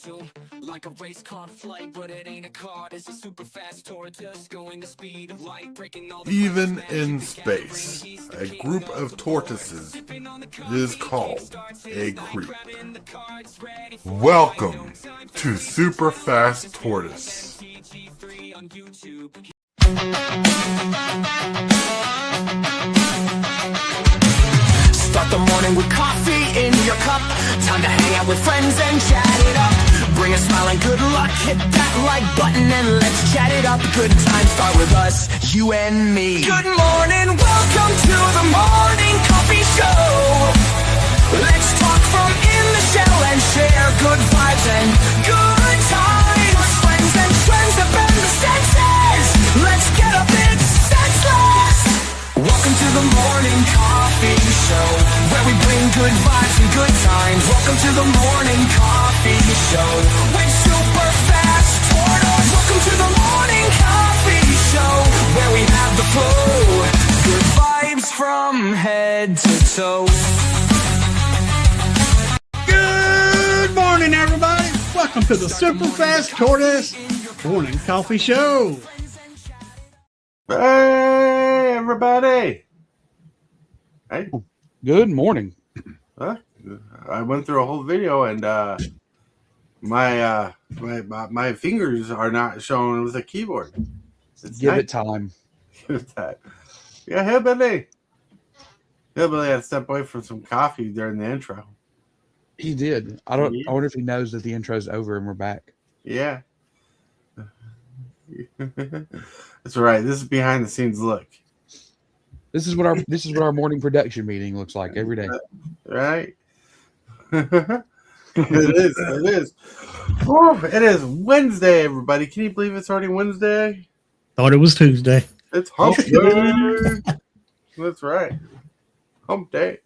potential. Like a race car flight, but it ain't a car. It's a super fast tortoise going the speed of light, breaking all the Even in space, a group of tortoises is called a creep. Welcome to Super Fast Tortoise. Start the morning with coffee in your cup. Time to hang out with friends and chat it up. Bring a smile and good luck. Hit that like button and let's chat it up. Good times start with us, you and me. Good morning, welcome to the morning coffee show. Let's talk from in the shell and share good vibes and good times. Friends and trends that bend the senses. Let's get a bit senseless. Welcome to the morning coffee show, where we bring good vibes and good times. Welcome to the morning coffee show with Super Fast Tortoise. Welcome to the morning coffee show, where we have the flow. Good vibes from head to toe. Good morning, everybody. Welcome to the Super Fast Tortoise Morning Coffee Show. Hey, everybody! Hey, Good morning. huh? I went through a whole video and my fingers are not showing with a keyboard. It's Give nice. it time. Give it that. Yeah, Hillbilly. Hillbilly had to step away from some coffee during the intro. He did. I wonder if he knows that the intro's over and we're back. Yeah. That's right. This is behind the scenes look. This is what our morning production meeting looks like every day. Right? It is. Oh, it is Wednesday, everybody. Can you believe it's already Wednesday? Thought it was Tuesday. It's hump day. That's right. Hump day.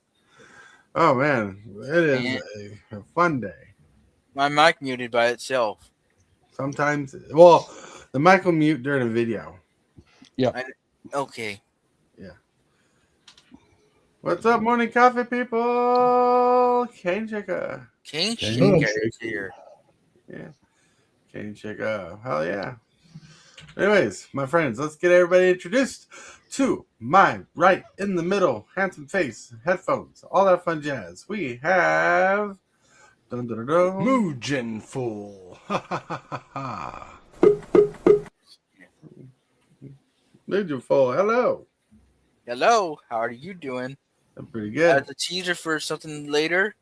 Oh, man. It is a fun day. My mic muted by itself. Sometimes, well, the mic will mute during a video. Okay. What's up, morning coffee people? Cane checker. King King Shaker is here. Yeah. Cane checker. Hell yeah. Anyways, my friends, let's get everybody introduced to my right in the middle, handsome face, headphones, all that fun jazz. We have Moojin Fool. Ha ha ha ha ha. Beautiful. Hello. Hello, how are you doing? I'm pretty good. As a teaser for something later,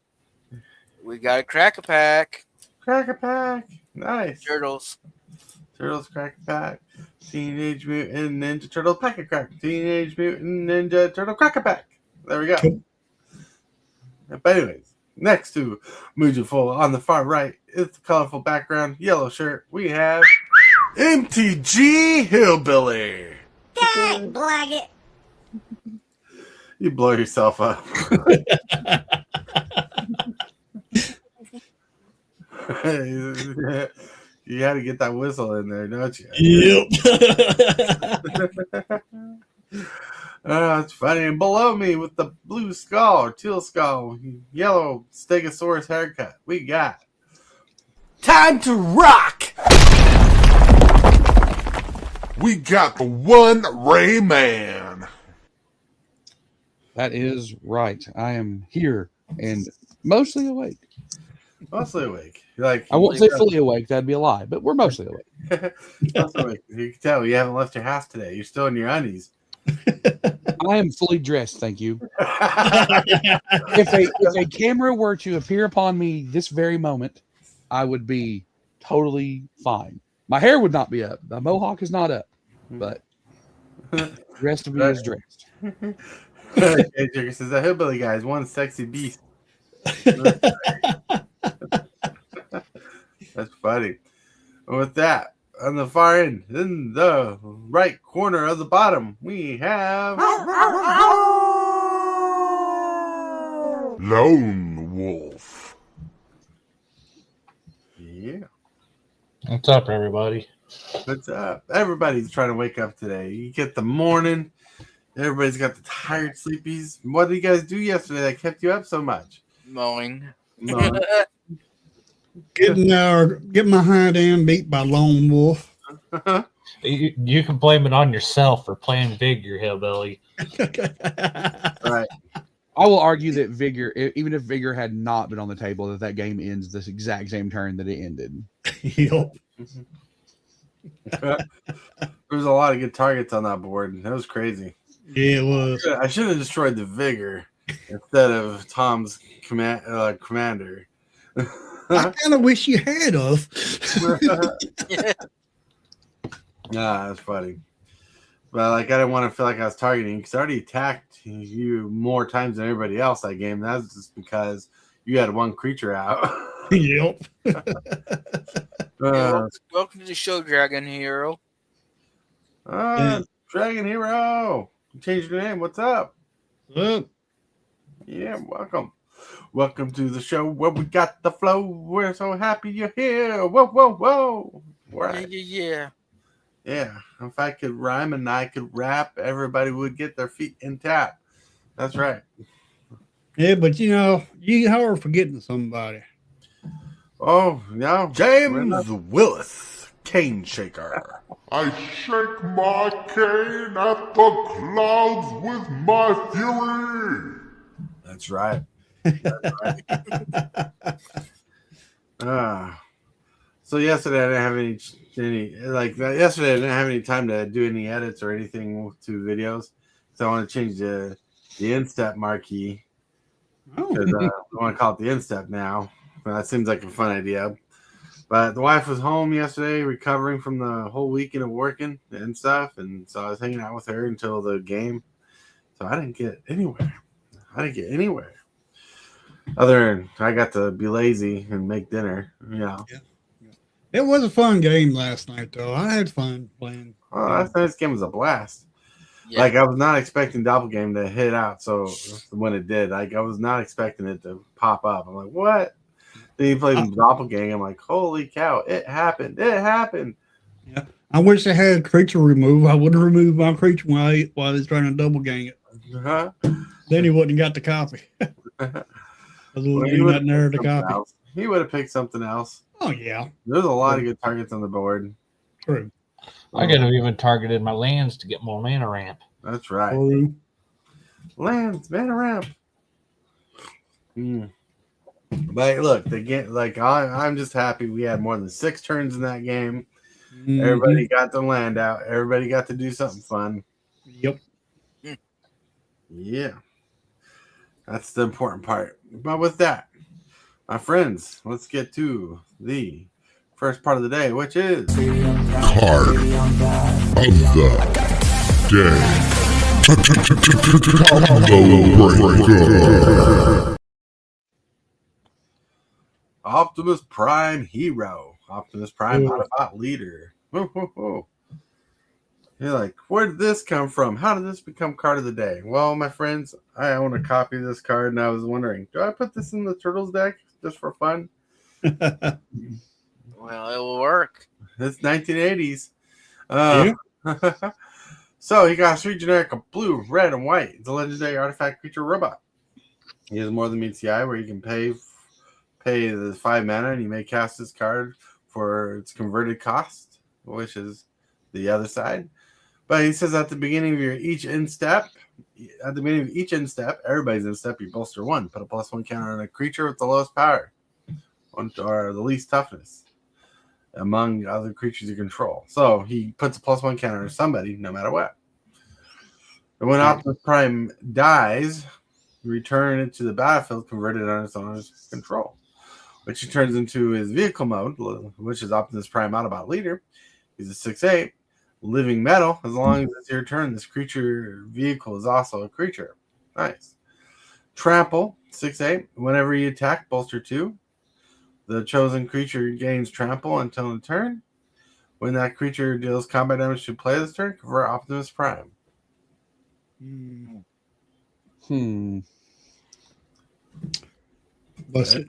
we got a crack a pack. Cracker Pack. Nice. Turtles. Turtles Cracker Pack. Teenage Mutant Ninja Turtle Pack a Crack. Teenage Mutant Ninja Turtle Cracker Pack. There we go. But anyways, next to Mujaful on the far right is the colorful background, yellow shirt. We have MTG Hillbilly. Dang, blag it. you blow yourself up. You had to get that whistle in there, don't you? Yep. It's funny. And below me with the blue skull, or teal skull, yellow stegosaurus haircut, we got Time to rock. We got the one Ray Man. That is right. I am here and mostly awake. mostly awake. Like I won't say fully awake. That'd be a lie, but we're mostly awake. mostly awake. You can tell you haven't left your house today. You're still in your undies. I am fully dressed, thank you. If a camera were to appear upon me this very moment, I would be totally fine. My hair would not be up. The mohawk is not up, but the rest of me is dressed. Okay, Jigger says the hillbilly guy is one sexy beast. That's funny. And with that, on the far end, in the right corner of the bottom, we have Lone Wolf. Yeah. What's up, everybody? What's up? Everybody's trying to wake up today. You get the morning. Everybody's got the tired sleepies. What did you guys do yesterday that kept you up so much? Mowing. No. Get my hind end beat by Lone Wolf. You can blame it on yourself for playing Vigor, hillbilly. Right. I will argue that Vigor, even if Vigor had not been on the table, that game ends this exact same turn that it ended. Yep. There was a lot of good targets on that board. That was crazy. Yeah, it was. I should have destroyed the Vigor instead of Tom's commander. I kind of wish you had of. Nah, that's funny. But like, I didn't want to feel like I was targeting because I already attacked you more times than everybody else that game. That's just because you had one creature out. Yep. Welcome to the show, Dragon Hero. Dragon Hero. You changed your name. What's up? Look, Yeah, welcome. Welcome to the show where we got the flow. We're so happy you're here. Whoa, whoa, whoa. Right. Yeah. Yeah. If I could rhyme and I could rap, everybody would get their feet in tap. That's right. yeah, but you are forgetting somebody. Oh, no. James Willis, Cane Shaker. I shake my cane at the clouds with my fury. That's right. So yesterday I didn't have yesterday I didn't have any time to do any edits or anything to videos, so I want to change the instep marquee. Because I want to call it the instep now. That seems like a fun idea. But the wife was home yesterday, recovering from the whole weekend of working and stuff, and so I was hanging out with her until the game. So I didn't get anywhere. Other than I got to be lazy and make dinner. Yeah. It was a fun game last night, though. I had fun playing. Oh, last night's game was a blast. Yeah. Like, I was not expecting Doppelgame to hit out. So when it did, like, I was not expecting it to pop up. I'm like, what? Then he played Doppelgame. I'm like, holy cow! It happened. Yeah. I wish I had creature remove. I would have removed my creature while he's trying to double gang it. Uh-huh. Then he wouldn't have got the copy. Nothing there to copy. He would have picked something else. Oh yeah, There's a lot of good targets on the board. true. I could have even targeted my lands to get more mana ramp. That's right. True. Lands, mana ramp. But look, the game, like I'm just happy we had more than 6 turns in that game. Mm-hmm. Everybody got the land out. Everybody got to do something fun. Yep. Yeah. That's the important part. But with that, my friends, let's get to the first part of the day, which is Card of the day. Combo Breaker. Optimus Prime Hero. Optimus Prime Autobot Leader. Whoa. You're like, where did this come from? How did this become card of the day? Well, my friends, I own a copy of this card, and I was wondering, do I put this in the Turtles deck just for fun? Well, it will work. It's 1980s. So he got 3 generic of blue, red, and white. It's a legendary artifact creature robot. He has more than meets the eye, where you can pay the 5 mana, and you may cast this card for its converted cost, which is the other side. But he says at the beginning of everybody's instep, you bolster 1. Put a +1 counter on a creature with the lowest power or the least toughness among other creatures you control. So he puts a +1 counter on somebody, no matter what. And when Optimus Prime dies, return it to the battlefield converted on its owner's control, which he turns into his vehicle mode, which is Optimus Prime Autobot Leader. He's a 6/8. Living metal. As long as it's your turn, this creature vehicle is also a creature. Nice. Trample, 6/8. Whenever you attack, bolster 2. The chosen creature gains trample until in turn. When that creature deals combat damage to play this turn, convert Optimus Prime. Bless it.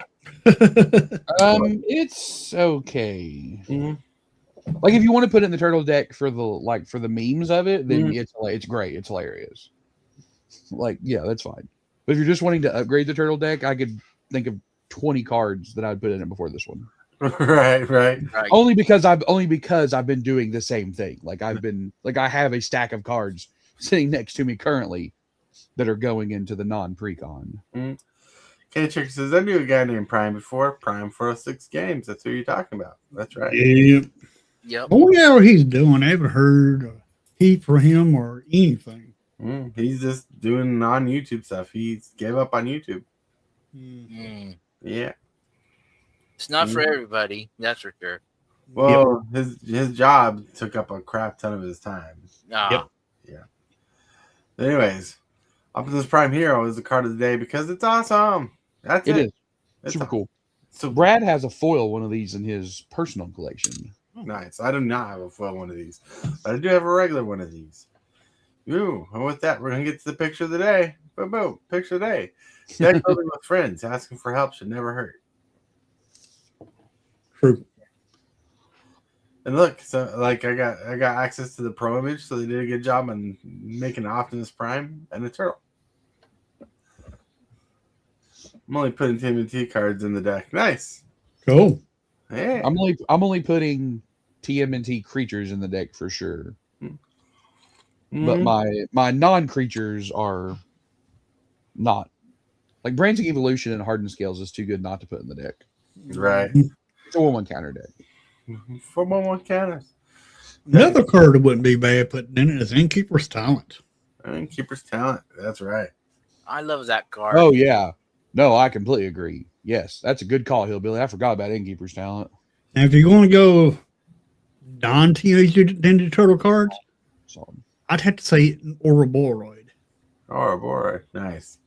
It's okay. Like if you want to put it in the turtle deck for the memes of it, then it's great. It's hilarious. Like, yeah, that's fine. But if you're just wanting to upgrade the turtle deck, I could think of 20 cards that I'd put in it before this one. Right. Right. Only because I've been doing the same thing. Like I have a stack of cards sitting next to me currently that are going into the non-precon. Kenny Chick says, I knew a guy named Prime before. Prime 406 Games. That's who you're talking about. That's right. Yep. Yep. Oh, yeah, what he's doing. I haven't heard a heat for him or anything. He's just doing non-YouTube stuff. He gave up on YouTube. Mm. Yeah. It's not for everybody. That's for sure. Well, his job took up a crap ton of his time. Ah. Yeah. Anyways, Optimus Prime Hero is the card of the day because it's awesome. That's it. It is It's super cool. So Brad has a foil one of these in his personal collection. nice. I do not have a foil one of these, but I do have a regular one of these. Ooh, and with that, we're gonna get to the picture of the day. Boom, boom, picture of the day. Deck building with friends. Asking for help should never hurt. True. And look, so like I got access to the pro image, so they did a good job on making an Optimus Prime and a turtle. I'm only putting TMNT cards in the deck. Nice. Cool. Hey. I'm only putting TMNT creatures in the deck for sure. But my non-creatures are not. Like Branching Evolution and Hardened Scales is too good not to put in the deck. Right. It's a 1/1 counter deck. 4/1 counters. Another card that wouldn't be bad putting in it is Innkeeper's Talent. And Keeper's Talent. That's right. I love that card. Oh yeah. No, I completely agree. Yes, that's a good call, Hillbilly. I forgot about Innkeeper's Talent. Now, if you're going to go non-Teenage Mutant Ninja Turtle cards, So, I'd have to say Ouroboros. Oh boy. Nice.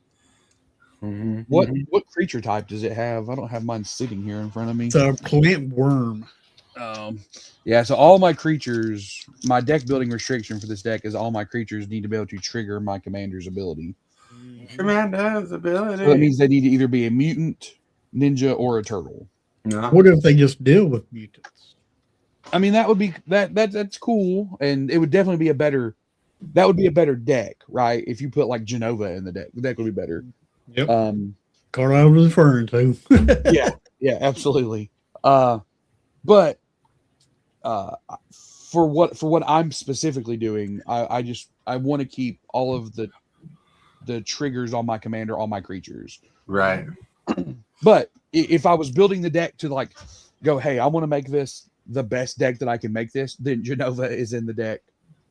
what creature type does it have? I don't have mine sitting here in front of me. It's a plant worm. Yeah, so all my creatures, my deck building restriction for this deck is all my creatures need to be able to trigger my commander's ability. Commander's ability. So that means they need to either be a mutant, ninja, or a turtle. No. What if they just deal with mutants? I mean, that would be that's cool, and it would definitely be a better. That would be a better deck, right? If you put like Genova in the deck would be better. Yep. Card out of the fern too. yeah, absolutely. But for what I'm specifically doing, I want to keep all of the triggers on my commander, on my creatures. Right. But if I was building the deck to like go, hey, I want to make this the best deck that I can make this, then Genova is in the deck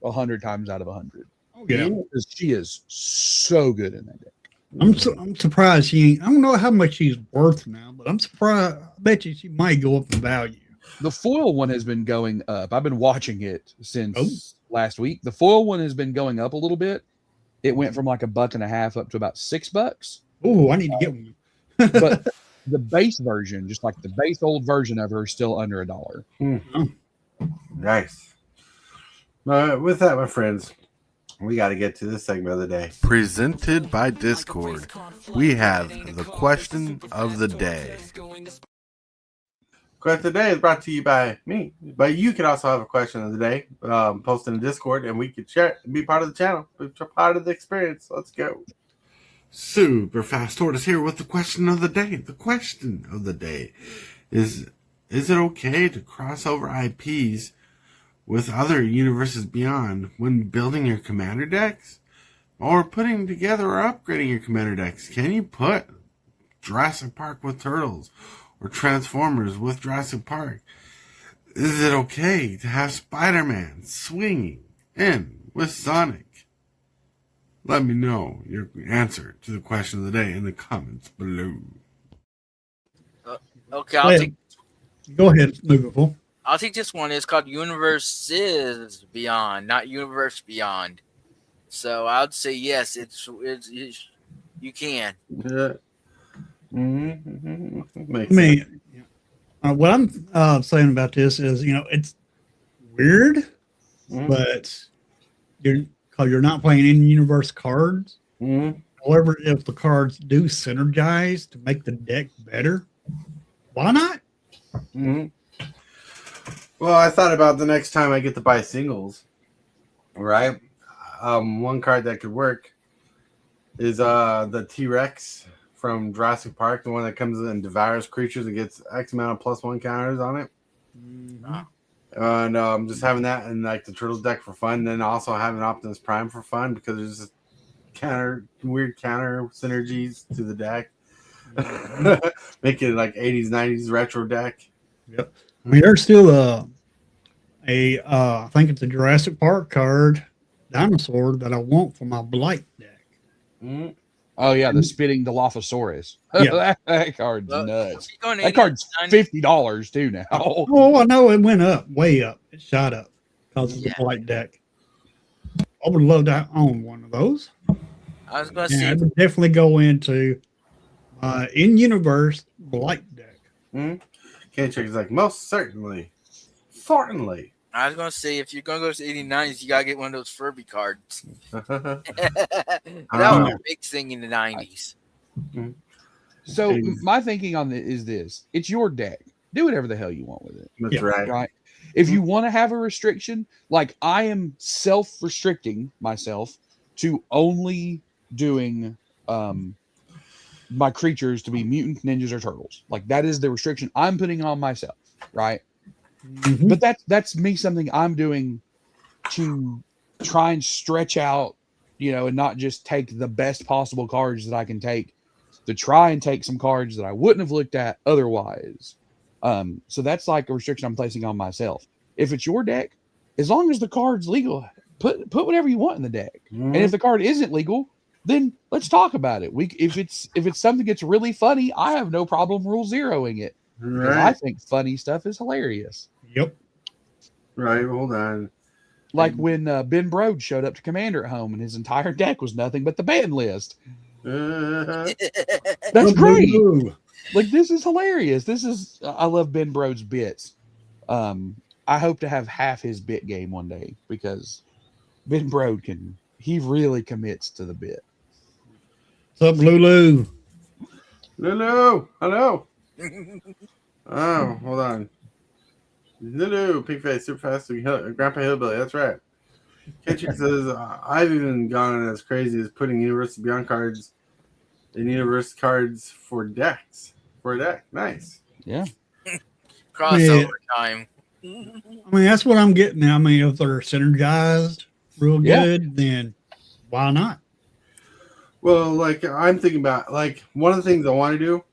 100 times out of 100. Oh, yeah. Because she is so good in that deck. I'm surprised she ain't. I don't know how much she's worth now, but I'm surprised. I bet you she might go up in value. The foil one has been going up. I've been watching it since last week. The foil one has been going up a little bit. It went from like $1.50 up to about $6. Oh, I need to get one. But the base version, just like the base old version of her, is still under $1. Nice. With that, my friends, we got to get to this segment of the day. Presented by Discord, we have the question of the day. Question of the day is brought to you by me. But you can also have a question of the day, post in the Discord, and we can share it and be part of the channel, be part of the experience. Let's go. Super Fast Tortoise here with the question of the day. The question of the day is it okay to cross over IPs with other universes beyond when building your commander decks? Or putting together or upgrading your commander decks? Can you put Jurassic Park with Turtles? Or Transformers with Jurassic Park? Is it okay to have Spider-Man swinging in with Sonic? Let me know your answer to the question of the day in the comments below. Okay, Go ahead, Movable. I'll take this one. It's called Universes Beyond, not Universe Beyond. So I would say yes. It's you can. Yeah. Makes I mean, what I'm saying about this is, it's weird, but you're not playing in-universe cards. However, if the cards do synergize to make the deck better, why not? Well, I thought about the next time I get to buy singles, right? One card that could work is the T-Rex from Jurassic Park, the one that comes in and devours creatures and gets X amount of +1 counters on it. And just having that in like the Turtles deck for fun, then also having Optimus Prime for fun because there's just weird counter synergies to the deck. Make it like 80s, 90s retro deck. Yep. I mean, there's still I think it's a Jurassic Park card, dinosaur, that I want for my Blight deck. Mm-hmm. Oh yeah, the spitting Dilophosaurus. Yeah. that card's nuts. Going That card's $50 too now. Oh, I know it went up, way up. It shot up because of the Blight deck. I would love to own one of those. I was going to Yeah, say, I would definitely go into in-universe Blight deck. K-Check's like, most certainly. Certainly. I was going to say, if you're going to go to 89s, you got to get one of those Furby cards. That was a big thing in the 90s. So my thinking on it is this: it's your deck. Do whatever the hell you want with it. That's right. Right. If you want to have a restriction, like I am self-restricting myself to only doing my creatures to be mutant, ninjas, or turtles. Like that is the restriction I'm putting on myself, right? But that's me, something I'm doing to try and stretch out, and not just take the best possible cards that I can take, to try and take some cards that I wouldn't have looked at otherwise. So that's like a restriction I'm placing on myself. If it's your deck, as long as the card's legal, put whatever you want in the deck. And if the card isn't legal, then let's talk about it. If it's something that's really funny, I have no problem rule zeroing it. Right. I think funny stuff is hilarious. Yep. Right, hold on. Like when Ben Brode showed up to Commander at home and his entire deck was nothing but the ban list. That's great. Like, this is hilarious. I love Ben Brode's bits. I hope to have half his bit game one day because Ben Brode he really commits to the bit. What's up, Lulu? Lulu, hello. Oh, hold on. Lulu, Pink Face, Super Fast, Grandpa Hillbilly. That's right. Ketchuk says, I've even gone as crazy as putting Universe Beyond cards in Universe cards for decks. For a deck. Nice. Yeah. Crossover time. I mean, that's what I'm getting now. I mean, if they're synergized real good, then why not? Well, like, I'm thinking about, like, one of the things I want to do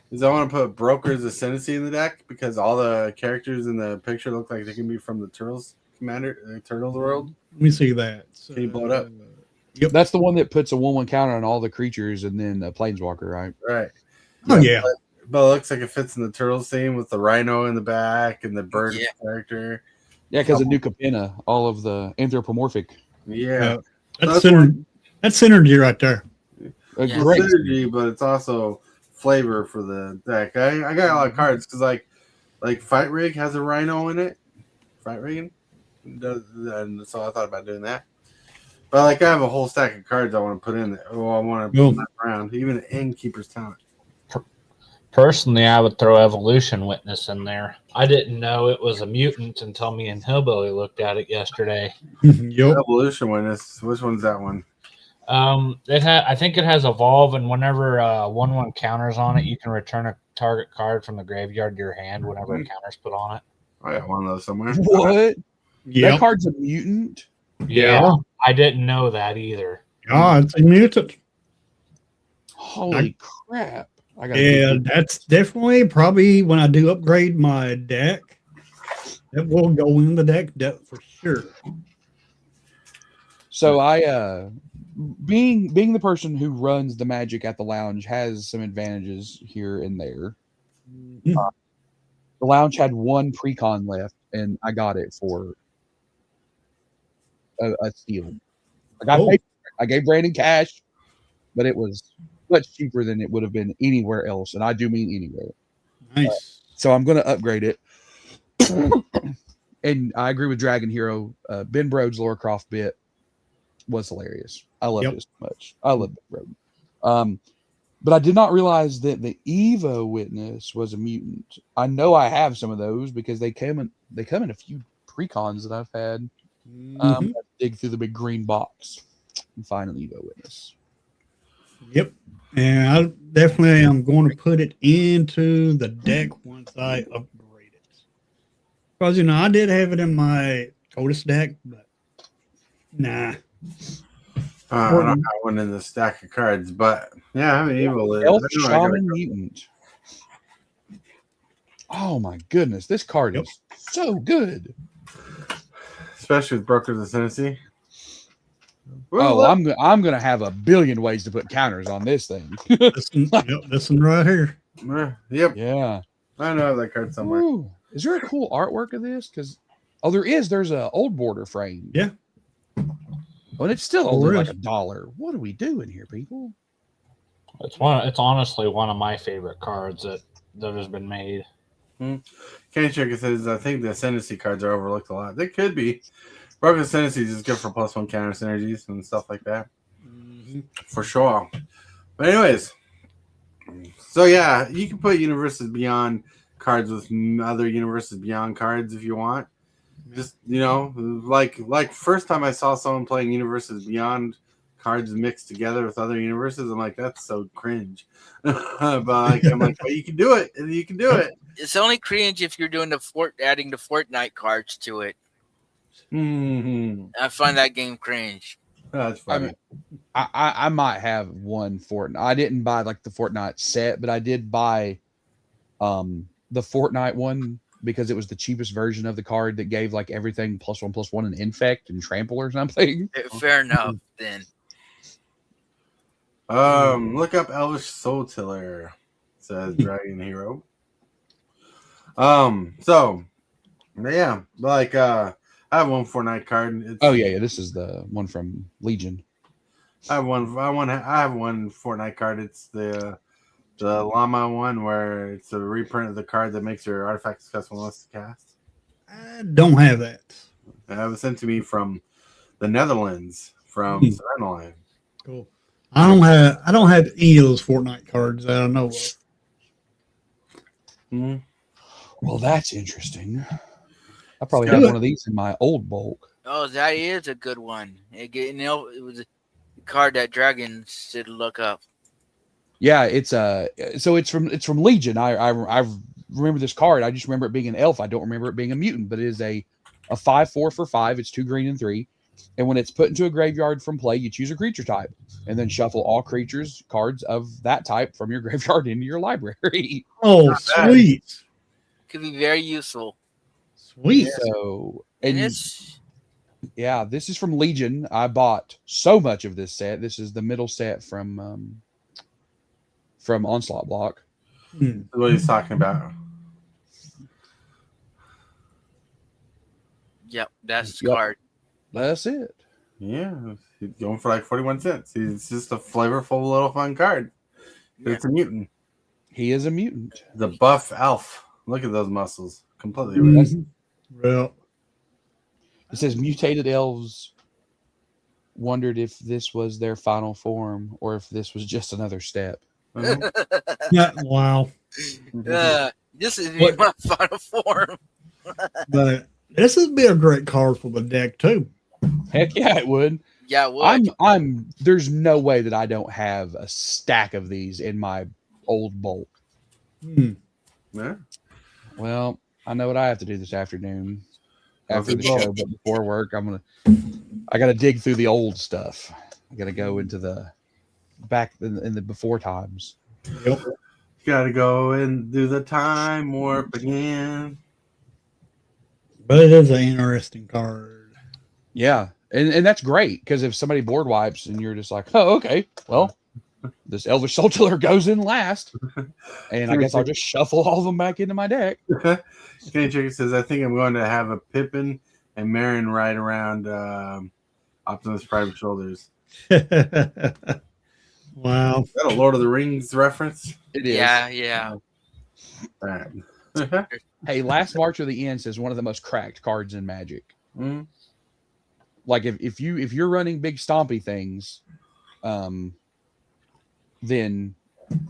is I want to put Broker's Ascendancy in the deck because all the characters in the picture look like they can be from the Turtles Turtles world. Let me see that. Can you blow it up? Yep. That's the one that puts a 1/1 counter on all the creatures and then a Planeswalker, right? Right. Oh, yeah. But it looks like it fits in the Turtles theme with the rhino in the back and the bird character. Yeah, because of New Capenna, all of the anthropomorphic. Yeah. That's synergy right there. Great synergy, but it's also flavor for the deck. I got a lot of cards because like Fight Rig has a rhino in it. Fight Rig, and so I thought about doing that. But like I have a whole stack of cards I want to put in there. Oh, I want to put around even Innkeeper's Talent. Personally, I would throw Evolution Witness in there. I didn't know it was a mutant until me and Hillbilly looked at it yesterday. Yep. Evolution Witness. Which one's that one? I think it has Evolve, and whenever 1/1 counters on it, you can return a target card from the graveyard to your hand whenever a counter's put on it. I got one of those somewhere. What? Yeah. That card's a mutant? Yeah. I didn't know that either. Oh, it's a mutant. Holy crap. That's definitely probably when I do upgrade my deck, it will go in the deck for sure. So I being the person who runs the Magic at the lounge has some advantages here and there. The lounge had one precon left and I got it for a steal. I gave Brandon cash, but it was much cheaper than it would have been anywhere else, and I do mean anywhere. Nice. So I'm going to upgrade it. And I agree with Dragon Hero. Ben Brode's Laura Croft bit was hilarious. I loved it so much. I love Ben Brode. But I did not realize that the Evo Witness was a mutant. I know I have some of those because they come in a few precons that I've had. Dig through the big green box and find an Evo Witness. Yep. And I definitely am going to put it into the deck once I upgrade it. Because, I did have it in my Tortoise deck, but nah. I don't have one in the stack of cards, but yeah, I mean, evil is. Elf I know I got Shaman Mutant. Oh my goodness, this card is so good. especially with Brokers Ascendancy. Oh, I'm gonna have a billion ways to put counters on this thing. This one right here. Yep. Yeah. I know that card somewhere. Ooh. Is there a cool artwork of this? Because there is. There's a old border frame. Yeah. But it's still only like $1. What are we doing here, people? It's honestly one of my favorite cards that has been made. Kenny Chicken says, I think the Ascendancy cards are overlooked a lot. They could be. Broken Ascendancy is good for +1 counter synergies and stuff like that. For sure. But anyways, so yeah, you can put Universes Beyond cards with other Universes Beyond cards if you want. Just, like first time I saw someone playing Universes Beyond cards mixed together with other universes, I'm like, that's so cringe. But I'm like, well, you can do it. You can do it. It's only cringe if you're doing adding the Fortnite cards to it. I find that game cringe. That's funny. I might have one Fortnite. I didn't buy like the Fortnite set, but I did buy the Fortnite one because it was the cheapest version of the card that gave like everything +1/+1 and infect and trample or something. Fair enough, then. Look up Elvish Soul Tiller, says Dragon Hero. So yeah, like I have one Fortnite card. Yeah, this is the one from Legion. I have one Fortnite card. It's the llama one where it's a reprint of the card that makes your artifacts customless to cast. I don't have that. That was sent to me from the Netherlands, from Savannah Line. Cool. I don't have any of those Fortnite cards that I know of. Mm-hmm. Well, that's interesting. I probably have one of these in my old bulk. Oh, that is a good one. It was a card that Dragon should look up. Yeah, it's from Legion. I remember this card. I just remember it being an elf. I don't remember it being a mutant, but it is a 5/4 for 5. It's 2 green and 3. And when it's put into a graveyard from play, you choose a creature type and then shuffle all creatures cards of that type from your graveyard into your library. Oh, sweet. Could be very useful. Sweet. So, this is from Legion. I bought so much of this set. This is the middle set from Onslaught Block. What he's talking about. Yep, that's the card. That's it. Yeah, he's going for like 41 cents. He's just a flavorful little fun card. Yeah. It's a mutant. He is a mutant. The buff elf. Look at those muscles. Completely. Well, it says mutated elves wondered if this was their final form or if this was just another step. Yeah, wow. This is my final form. But this would be a great card for the deck too. Heck yeah, it would. Yeah, it would. I'm there's no way that I don't have a stack of these in my old bulk. Yeah. Well, I know what I have to do this afternoon after the show, but before work, I gotta dig through the old stuff. I gotta go into the back in the before times. Yep. Gotta go and do the time warp again. But it is an interesting card. Yeah, and that's great because if somebody board wipes and you're just like, oh, okay, well, this Elvish Soul Tiller goes in last, and I guess I'll just shuffle all of them back into my deck. Kenny Chicken says, I think I'm going to have a Pippin and Marin ride around Optimus Prime's shoulders. Wow. Is that a Lord of the Rings reference? It is. Yeah. All right. Hey, Last March of the End says one of the most cracked cards in Magic. Mm-hmm. Like if you're running big stompy things, then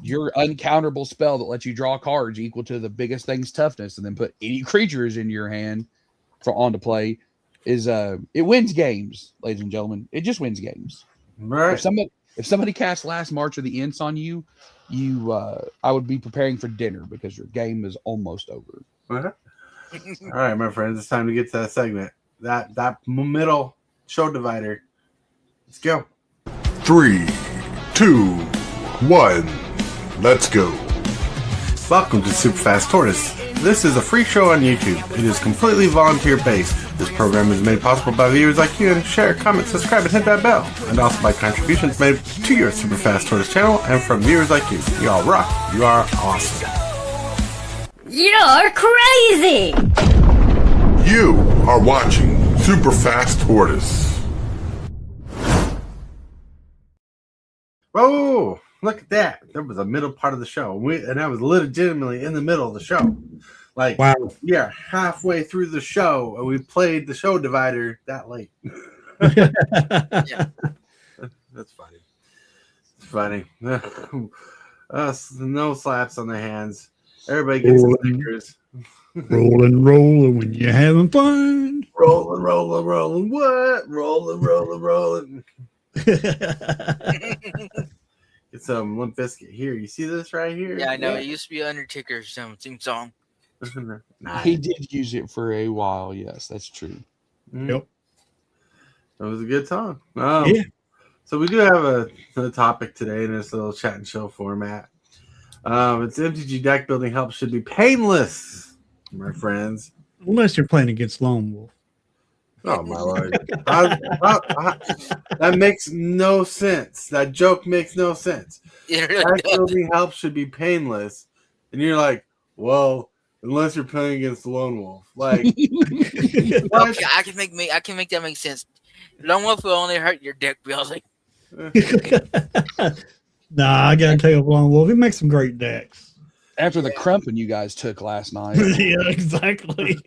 your uncounterable spell that lets you draw cards equal to the biggest thing's toughness, and then put any creatures in your hand onto play is it wins games, ladies and gentlemen. It just wins games. Right. If somebody casts Last March or the Ints on you, I would be preparing for dinner because your game is almost over. All right, my friends, it's time to get to that segment. That middle show divider. Let's go. 3, 2, 1, let's go. Welcome to Super Fast Tortoise. This is a free show on YouTube. It is completely volunteer-based. This program is made possible by viewers like you, and share, comment, subscribe, and hit that bell. And also by contributions made to your Super Fast Tortoise channel and from viewers like you. You all rock. You are awesome. You're crazy! You are watching Super Fast Tortoise. Whoa! Look at that. That was the middle part of the show. And that was legitimately in the middle of the show. Like, Wow. Yeah, halfway through the show, and we played the show divider that late. Yeah. That's funny. It's funny. No slaps on the hands. Everybody gets stickers. Rolling when you're having fun. Rolling. What? Rolling. Get some Limp Bizkit here. You see this right here? Yeah, I know. It used to be Undertaker's theme song. Nice. He did use it for a while. Yes, that's true. Yep. That was a good song. Yeah. So we do have a topic today in this little chat and show format. It's MTG deck building help should be painless, my friends. Unless you're playing against Lone Wolf. Oh my lord, that makes no sense. That joke makes no sense. It really Deck does. building help should be painless, and you're like, well, unless you're playing against the Lone Wolf, like, what? Okay, I can make that make sense. Lone Wolf will only hurt your deck building. Nah, I gotta take up Lone Wolf. He makes some great decks. After the crumping you guys took last night. Yeah, exactly.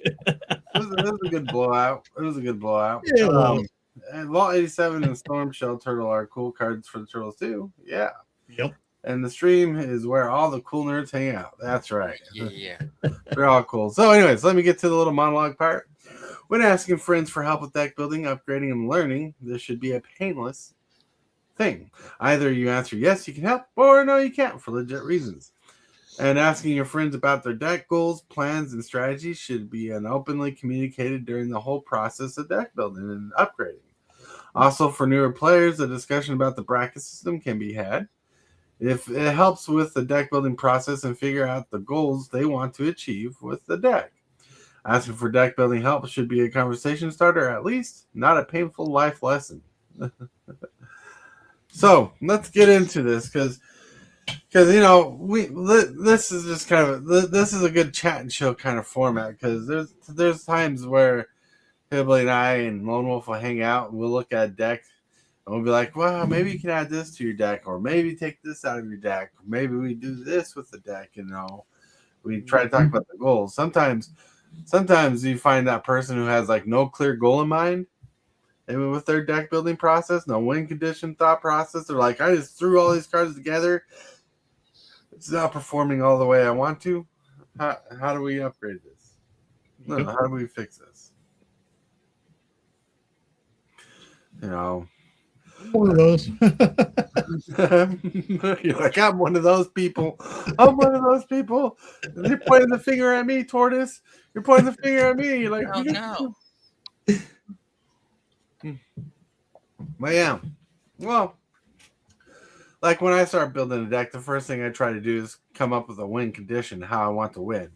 It was a good blowout. Yeah. And Vault 87 and Storm Shell Turtle are cool cards for the Turtles too. Yeah. Yep. And the stream is where all the cool nerds hang out. That's right. Yeah. They're all cool. So anyways, let me get to the little monologue part. When asking friends for help with deck building, upgrading, and learning, this should be a painless thing. Either you answer yes, you can help, or no, you can't for legit reasons. And asking your friends about their deck goals, plans, and strategies should be openly communicated during the whole process of deck building and upgrading. Also, for newer players, a discussion about the bracket system can be had. If it helps with the deck building process and figure out the goals they want to achieve with the deck. Asking for deck building help should be a conversation starter, at least, not a painful life lesson. So let's get into this because this is just kind of this is a good chat and show kind of format because there's times where Hibbley and I and Lone Wolf will hang out and we'll look at a deck and we'll be like, well, maybe you can add this to your deck, or maybe take this out of your deck, or maybe we do this with the deck. We try to talk about the goals. Sometimes you find that person who has like no clear goal in mind. And with their deck building process, no win condition thought process, they're like, I just threw all these cards together. It's not performing all the way I want to. How do we upgrade this? No, how do we fix this? One of those. You're like, I'm one of those people. I'm one of those people. And you're pointing the finger at me, Tortoise. You're pointing the finger at me. You're like, Oh no. But yeah, well, like when I start building a deck, the first thing I try to do is come up with a win condition, how I want to win.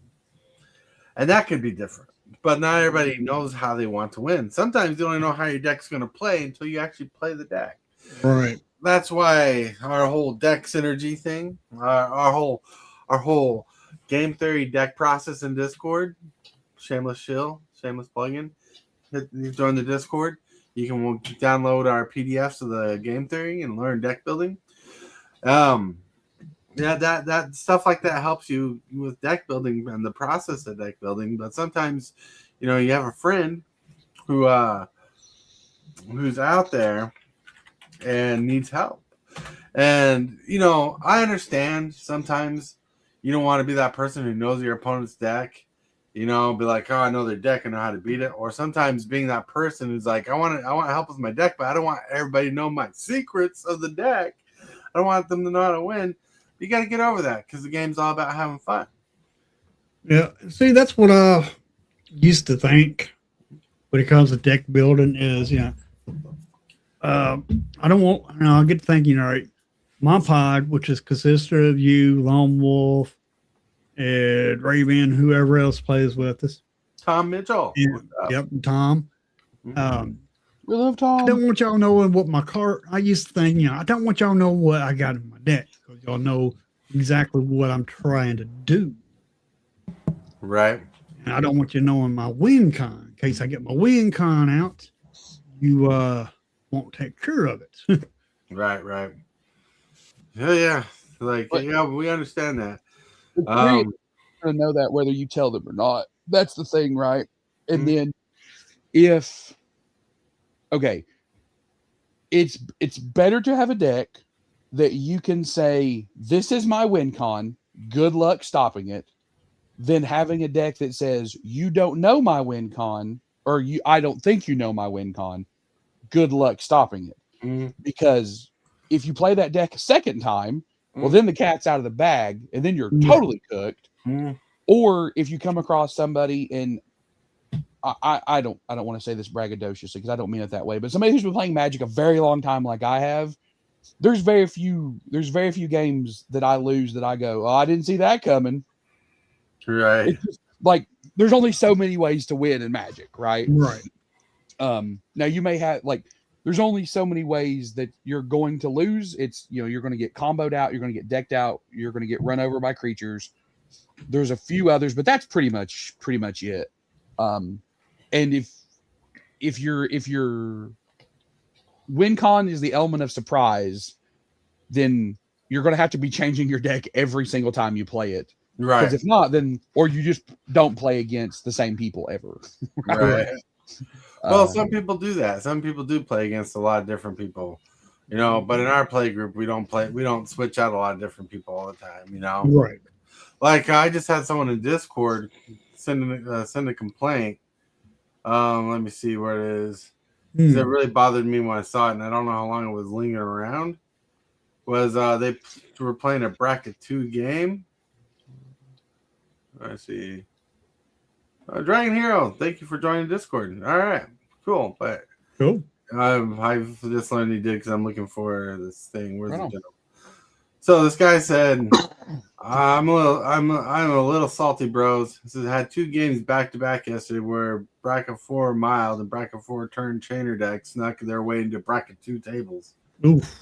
And that could be different. But not everybody knows how they want to win. Sometimes you don't know how your deck's going to play until you actually play the deck. Right. That's why our whole deck synergy thing, our whole game theory deck process in Discord, shameless plugin. You join the Discord. You can download our PDFs of the game theory and learn deck building. That stuff like that helps you with deck building and the process of deck building. But sometimes, you have a friend who's out there and needs help. And, I understand sometimes you don't want to be that person who knows your opponent's deck. Be like, oh, I know their deck, I know how to beat it. Or sometimes being that person who's like, I want help with my deck, but I don't want everybody to know my secrets of the deck. I don't want them to know how to win. You got to get over that because the game's all about having fun. Yeah, see, that's what I used to think when it comes to deck building is, I don't want, I get to thinking, all right, my pod, which is consisted of you, Lone Wolf, and Raven, whoever else plays with us. Tom Mitchell. Yep, Tom. We love I Tom. don't want y'all knowing what my card. I used to think, I don't want y'all knowing what I got in my deck because y'all know exactly what I'm trying to do. Right. And I don't want you knowing my win con. In case I get my win con out, you won't take care of it. Right. Yeah. Like, yeah, we understand that. Gonna know that whether you tell them or not. That's the thing, right? And then it's better to have a deck that you can say, this is my win con, good luck stopping it, than having a deck that says, you don't know my win con, or I don't think you know my win con, good luck stopping it. Because if you play that deck a second time, well, then the cat's out of the bag, and then you're totally cooked. Or if you come across somebody, and I don't want to say this braggadociously because I don't mean it that way, but somebody who's been playing Magic a very long time, like I have, there's very few games that I lose that I go, oh, I didn't see that coming. Right. It's just, like, there's only so many ways to win in Magic, right? Right. Now you may have, like, there's only so many ways that you're going to lose. It's, you're going to get comboed out, you're going to get decked out, you're going to get run over by creatures. There's a few others, but that's pretty much it. And if your win con is the element of surprise, then you're going to have to be changing your deck every single time you play it. Right. Because if not, then, or you just don't play against the same people ever. Right. Well, some people do that. Some people do play against a lot of different people, but in our play group, we don't switch out a lot of different people all the time, Right. Like, I just had someone in Discord send a complaint. Let me see where it is. It really bothered me when I saw it, and I don't know how long it was lingering around. Was they were playing a bracket 2 game? Let's see. Dragon Hero, thank you for joining Discord. All right, cool. But cool. I've just learned he did because I'm looking for this thing. Where's the general? So this guy said, I'm a little salty, bros. He says, had 2 games back to back yesterday where bracket 4 mild and bracket 4 turn chainer deck snuck their way into bracket 2 tables. Oof.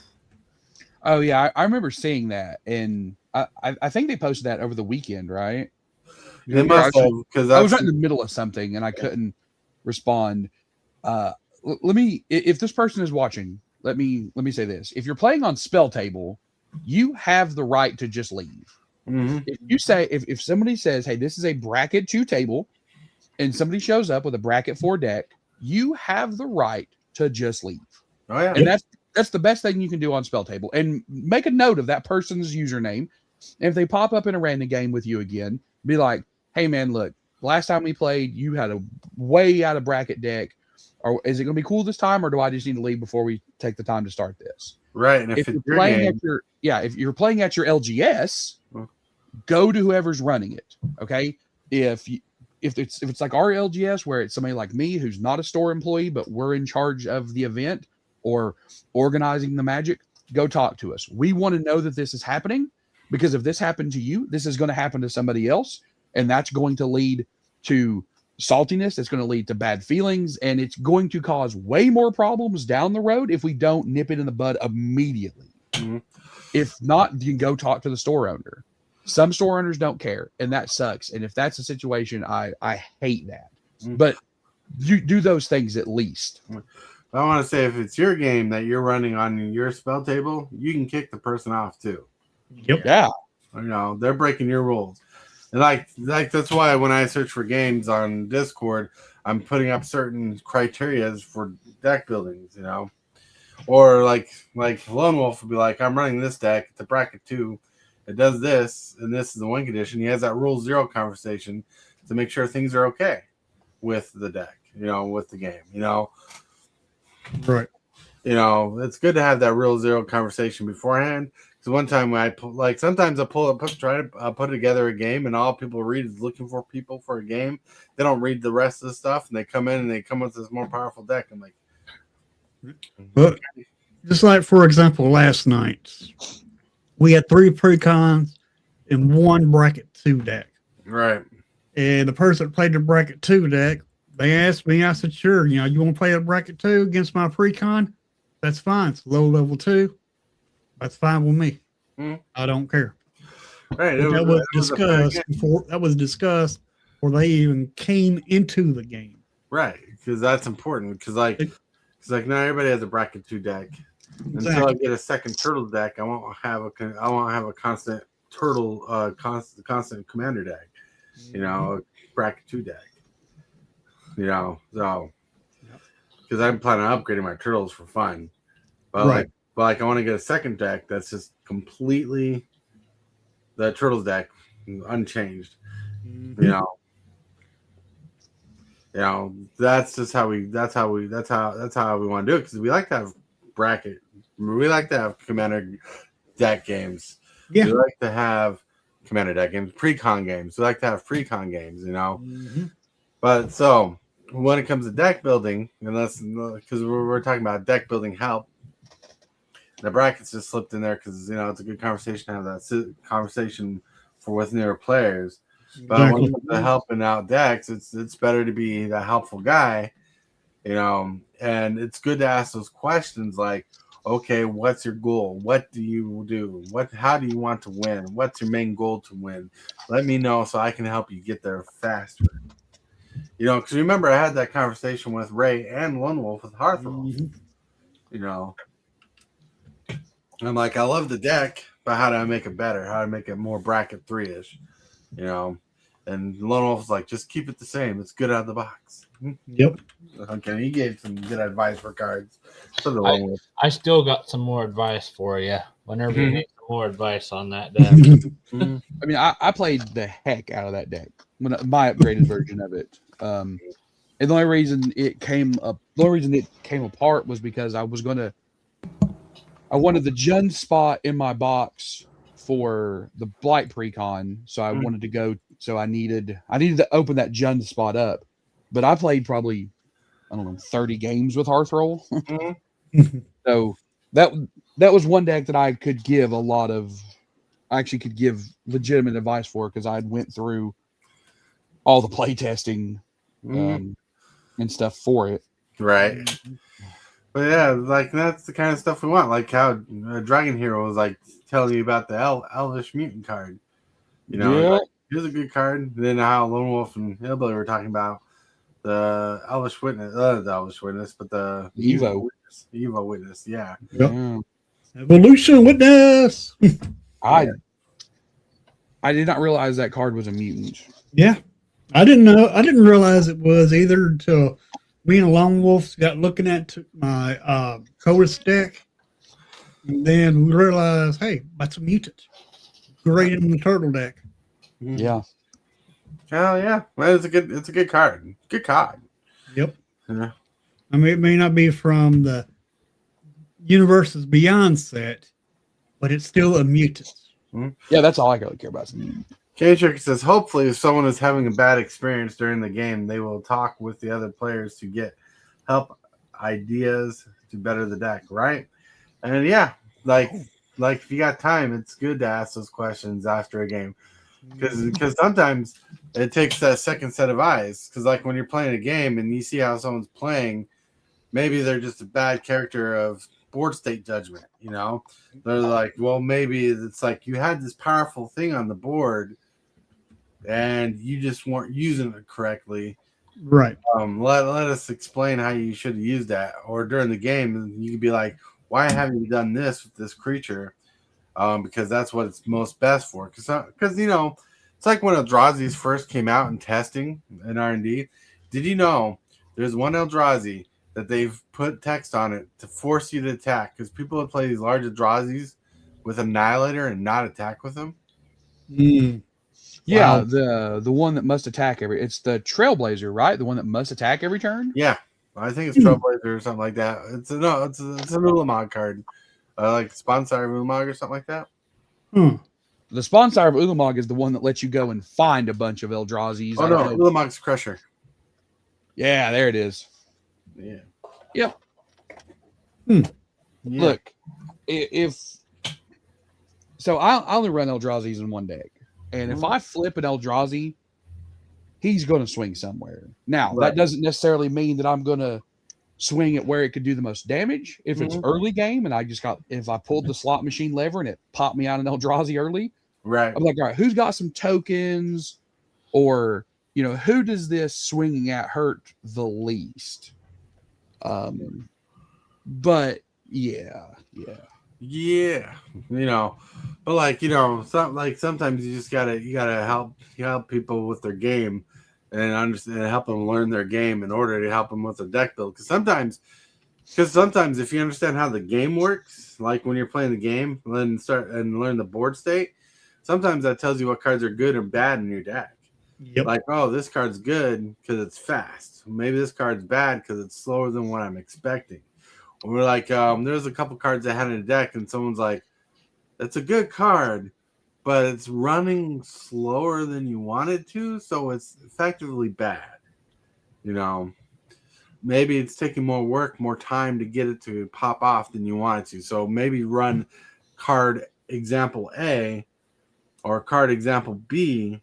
Oh yeah, I remember seeing that, and I think they posted that over the weekend, right? They must have, because I was right in the middle of something and I couldn't respond. Let me, if this person is watching, let me say this: if you're playing on Spell Table, you have the right to just leave. If you say, if somebody says, hey, this is a bracket 2 table, and somebody shows up with a bracket 4 deck, you have the right to just leave. Oh yeah, and that's the best thing you can do on Spell Table. And make a note of that person's username. And if they pop up in a random game with you again, be like, hey man, look, last time we played, you had a way out of bracket deck. Or is it going to be cool this time, or do I just need to leave before we take the time to start this? Right. And if you're playing at your if you're playing at your LGS, go to whoever's running it. Okay. If it's like our LGS where it's somebody like me who's not a store employee, but we're in charge of the event or organizing the Magic, go talk to us. We want to know that this is happening, because if this happened to you, this is going to happen to somebody else, and that's going to lead to saltiness. It's going to lead to bad feelings, and it's going to cause way more problems down the road if we don't nip it in the bud immediately. If not, you can go talk to the store owner. Some store owners don't care, and that sucks. And if that's the situation, I hate that. But you do those things at least. I want to say, if it's your game that you're running on your Spell Table, you can kick the person off too. Yep. Yeah. They're breaking your rules. And like that's why when I search for games on Discord, I'm putting up certain criteria for deck buildings, Or like Lone Wolf would be like, I'm running this deck, it's a bracket 2, it does this, and this is the win condition. He has that rule 0 conversation to make sure things are okay with the deck, with the game, Right. You know, it's good to have that real zero conversation beforehand. Because one time when sometimes I try to put together a game, and all people read is looking for people for a game. They don't read the rest of the stuff, and they come in and they come with this more powerful deck. I'm like, but just like for example, last night we had 3 precons and 1 bracket 2 deck. right. And the person that played the bracket 2 deck, they asked me, I said, sure, you want to play a bracket 2 against my precon? That's fine. It's low level 2. That's fine with me. I don't care. Right. That was discussed before. That was discussed before they even came into the game. Right, because that's important. Because not everybody has a bracket 2 deck. Exactly. Until I get a second turtle deck, I won't have a constant turtle constant commander deck. A bracket 2 deck. So because I'm planning on upgrading my turtles for fun, but Right. I want to get a second deck that's just completely the turtles deck, unchanged. That's just how we want to do it, because we like to have bracket. We like to have commander deck games. Yeah. We like to have commander deck games, pre-con games. We like to have pre-con games, But so when it comes to deck building, because we're talking about deck building help, the brackets just slipped in there because it's a good conversation to have that conversation with newer players. But when it comes to helping out decks, it's better to be that helpful guy, and it's good to ask those questions like, okay, what's your goal? What do you do? How do you want to win? What's your main goal to win? Let me know so I can help you get there faster. Because remember, I had that conversation with Ray and Lone Wolf with Hearthroll. I'm like, I love the deck, but how do I make it better? How do I make it more bracket 3-ish? And Lone Wolf's like, just keep it the same. It's good out of the box. Yep. Okay, he gave some good advice for cards. I still got some more advice for you whenever you need some more advice on that deck. I mean, I played the heck out of that deck when my upgraded version of it. And the only reason it came apart was because I wanted the Jund spot in my box for the Blight precon, so I wanted to go. So I needed to open that Jund spot up, but I played probably 30 games with Hearthroll. So that was one deck that I could give could give legitimate advice for, because I went through all the play testing and stuff for it. Right. But yeah, that's the kind of stuff we want. Like how Dragon Hero was telling you about the Elvish Mutant card. Here's a good card. And then how Lone Wolf and Hillbilly were talking about the Elvish Witness, but the Evo Witness, yeah. Yep. Evolution Witness. I did not realize that card was a mutant. Yeah, I didn't know. I didn't realize it was either until me and Lone Wolf got looking at my Chorus deck, and then we realized, hey, that's a mutant. Great in the turtle deck. Yeah. Oh yeah, well, it's a good card. Good card. Yep. Yeah. I mean, it may not be from the Universes Beyond set, but it's still a mutant. Yeah, that's all I really care about. K-Trick says, hopefully, if someone is having a bad experience during the game, they will talk with the other players to get help, ideas to better the deck, right? And yeah, if you got time, it's good to ask those questions after a game, because sometimes it takes that second set of eyes. Because when you're playing a game and you see how someone's playing, maybe they're just a bad character of board state judgment. They're like, well, maybe it's you had this powerful thing on the board and you just weren't using it correctly. Right. Let us explain how you should have used that. Or during the game, you could be like, why haven't you done this with this creature? Because that's what it's most best for. Because it's like when Eldrazi's first came out in testing in R&D. Did you know there's one Eldrazi that they've put text on it to force you to attack, because people would play these large Eldrazi's with Annihilator and not attack with them? Yeah, wow. The one that must attack it's the Trailblazer, right? The one that must attack every turn? Yeah. I think it's Trailblazer or something like that. It's a Ulamog card. Like Sponsor Ulamog or something like that. The sponsor of Ulamog is the one that lets you go and find a bunch of Eldrazi's. Oh, no, Ulamog's Crusher. Yeah, there it is. Yeah. Yep. Yeah. Look, if so, I only run Eldrazi's in one deck, and if I flip an Eldrazi, he's going to swing somewhere. Now, that doesn't necessarily mean that I'm going to swing it where it could do the most damage. If it's early game, and if I pulled the slot machine lever and it popped me out an Eldrazi early, right? I'm like, all right, who's got some tokens, or who does this swinging at hurt the least? But yeah. But sometimes you just gotta help people with their game and understand and help them learn their game in order to help them with their deck build. Because sometimes if you understand how the game works, like when you're playing the game, then start and learn the board state. Sometimes that tells you what cards are good and bad in your deck. Yep. Like, oh, this card's good because it's fast. Maybe this card's bad because it's slower than what I'm expecting. Or we're like, there's a couple cards I had in a deck, and someone's like, "That's a good card, but it's running slower than you wanted to, so it's effectively bad." Maybe it's taking more time to get it to pop off than you want it to. So maybe run card example A or card example B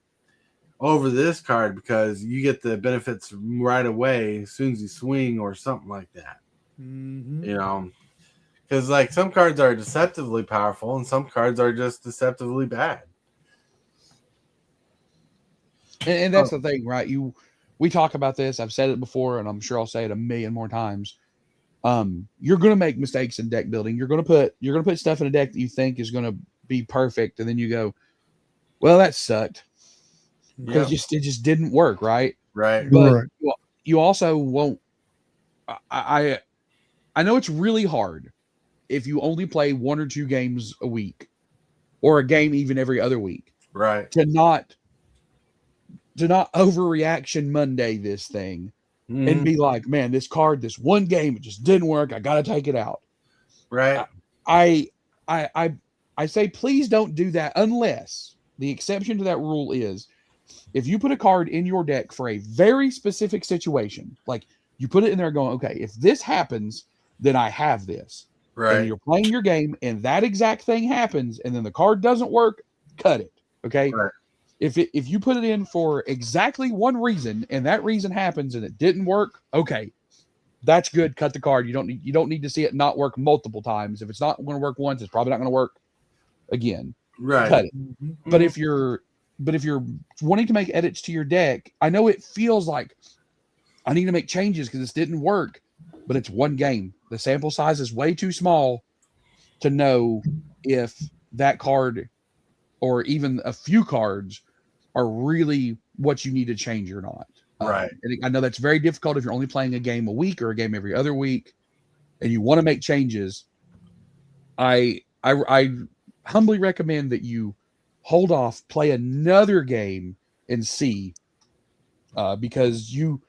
over this card because you get the benefits right away as soon as you swing or something like that. Because like some cards are deceptively powerful and some cards are just deceptively bad. And that's the thing, right? We talk about this. I've said it before, and I'm sure I'll say it a million more times. You're going to make mistakes in deck building. You're going to put stuff in a deck that you think is going to be perfect, and then you go, "Well, that sucked," because it just didn't work, right? Right. But you also won't. I know it's really hard if you only play 1 or 2 games a week, or a game even every other week, right? To not overreaction Monday this thing and be like, man, this card, this one game, it just didn't work. I got to take it out. Right. I say, please don't do that unless the exception to that rule is if you put a card in your deck for a very specific situation, like you put it in there going, okay, if this happens, then I have this. Right. And you're playing your game and that exact thing happens and then the card doesn't work, cut it. Okay. Right. If you put it in for exactly one reason and that reason happens and it didn't work, okay, that's good. Cut the card. You don't need to see it not work multiple times. If it's not going to work once, it's probably not going to work again. Right. Cut it. But if you're wanting to make edits to your deck, I know it feels like I need to make changes because this didn't work, but it's one game. The sample size is way too small to know if that card or even a few cards are really what you need to change or not. Right. And I know that's very difficult if you're only playing a game a week or a game every other week and you want to make changes. I humbly recommend that you hold off, play another game and see, because you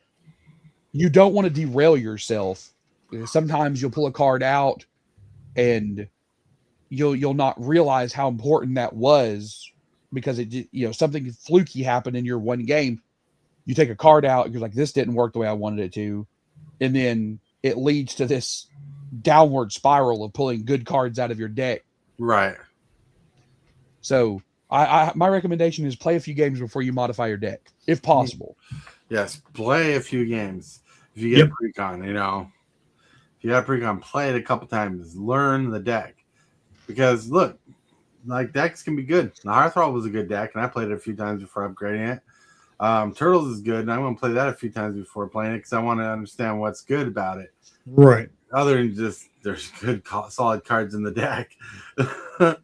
don't want to derail yourself. Sometimes you'll pull a card out and you'll not realize how important that was because it something fluky happened in your one game. You take a card out and you're like, this didn't work the way I wanted it to. And then it leads to this downward spiral of pulling good cards out of your deck. Right. So my recommendation is play a few games before you modify your deck, if possible. Yes, play a few games. If you get a precon, if you got a precon, play it a couple times. Learn the deck. Because look, like decks can be good. The Hearthrall was a good deck, and I played it a few times before upgrading it. Turtles is good, and I'm going to play that a few times before playing it because I want to understand what's good about it. Right. Other than just there's good, solid cards in the deck. But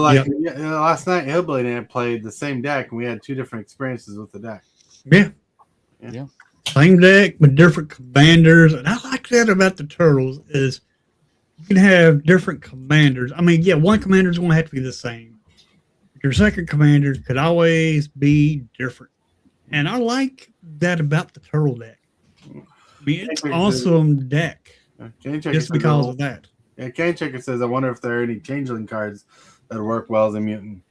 like last night, Hillbilly and I played the same deck, and we had 2 different experiences with the deck. Yeah. Same deck with different commanders, and I like that about the Turtles is you can have different commanders. I mean, one commander is going to have to be the same. Your second commander could always be different, and I like that about the Turtle deck. mean, it's awesome deck just because of that. Yeah, Cane Checker says, I wonder if there are any changeling cards that work well as a mutant.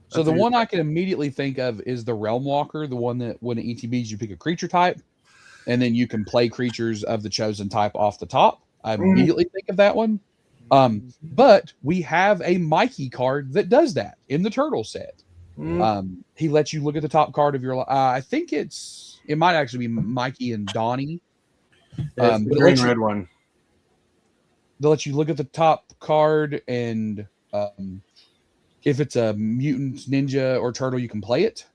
So the one I can immediately think of is the Realm Walker, the one that when it ETBs, you pick a creature type, and then you can play creatures of the chosen type off the top. I immediately think of that one. But we have a Mikey card that does that in the Turtle set. He lets you look at the top card of your. I think it might actually be Mikey and Donnie. Yeah, it's the green red one. They'll let you look at the top card, and if it's a mutant, ninja, or turtle, you can play it.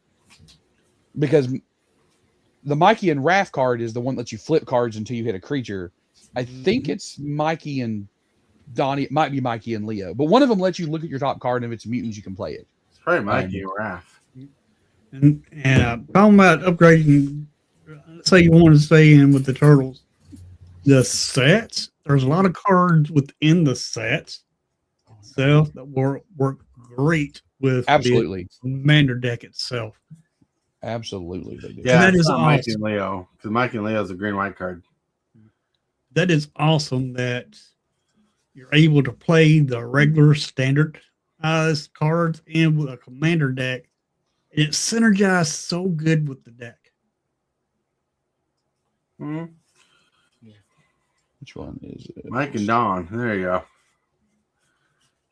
Because the Mikey and Raph card is the one that lets you flip cards until you hit a creature. I think it's Mikey and Donnie. It might be Mikey and Leo, but one of them lets you look at your top card, and if it's mutants, you can play it. It's probably Mikey and Raph. And talking about upgrading, let's say you want to stay in with the turtles, the sets. There's a lot of cards within the sets itself that work great with absolutely the Commander deck itself. Absolutely, they do. Yeah, that is awesome. awesome. Mikey and Leo, because Mikey and Leo is a green-white card. That is awesome that you're able to play the regular standard cards and with a Commander deck. It synergized so good with the deck. Which one is it? Mike and Don. There you go.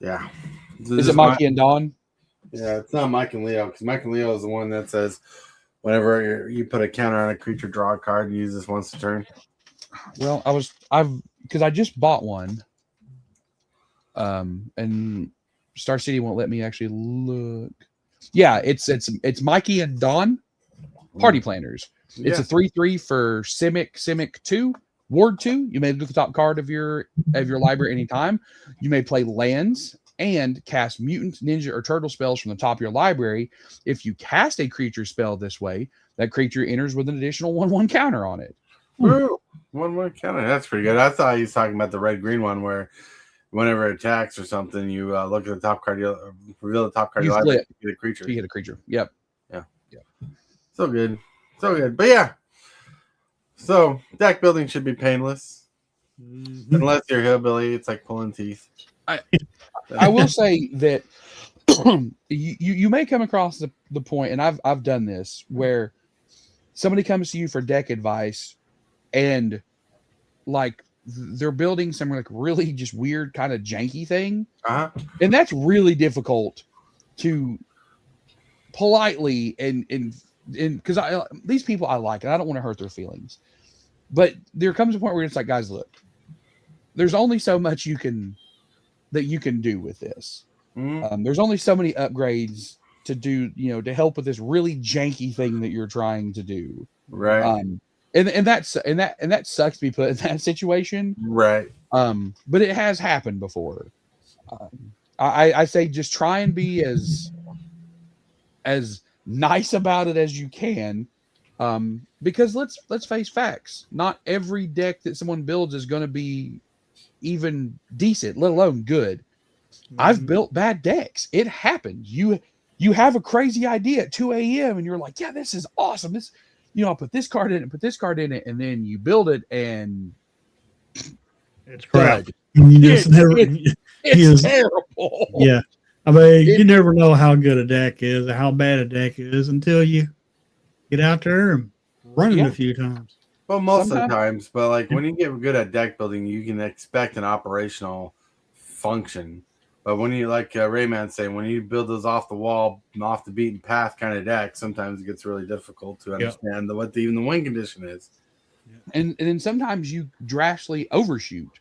Yeah. Is it Mikey and Don? Yeah, it's not Mike and Leo, because Mike and Leo is the one that says whenever you put a counter on a creature, draw a card and use this once a turn. Well, because I just bought one. And Star City won't let me actually look. Yeah, it's Mikey and Don Party Planners. It's a 3/3 for Simic 2, Ward 2. You may look at the top card of your library anytime. You may play lands and cast mutant, ninja, or turtle spells from the top of your library. If you cast a creature spell this way, that creature enters with an additional 1/1 counter on it. Ooh, 1/1 counter. That's pretty good. I thought he was talking about the red-green one where whenever it attacks or something, you look at the top card, you reveal the top card, you get a creature. You get a creature. Yep. Yeah. So good. So good. But yeah. So deck building should be painless. Unless you're hillbilly, it's like pulling teeth. I will say that you may come across the point, and I've done this, where somebody comes to you for deck advice and like they're building some like really just weird kind of janky thing. And that's really difficult to politely and because these people I like, and I don't want to hurt their feelings. But there comes a point where it's like, guys, look, there's only so much you can do with this. There's only so many upgrades to do, to help with this really janky thing that you're trying to do. Right. And that sucks to be put in that situation. Right. But it has happened before. I say just try and be as nice about it as you can. Because let's face facts. Not every deck that someone builds is going to be even decent, let alone good. I've built bad decks. It happens. You have a crazy idea at 2 a.m. and you're like, yeah, this is awesome. This, I'll put this card in it, put this card in it, and then you build it and it's crap. It's terrible. Yeah. I mean, you never know how good a deck is or how bad a deck is until you get out there and run it a few times. Well, most of the times, but like when you get good at deck building, you can expect an operational function. But when you, like Rayman's saying, when you build those off the wall, off the beaten path kind of deck, sometimes it gets really difficult to understand what even the win condition is. And then sometimes you drastically overshoot.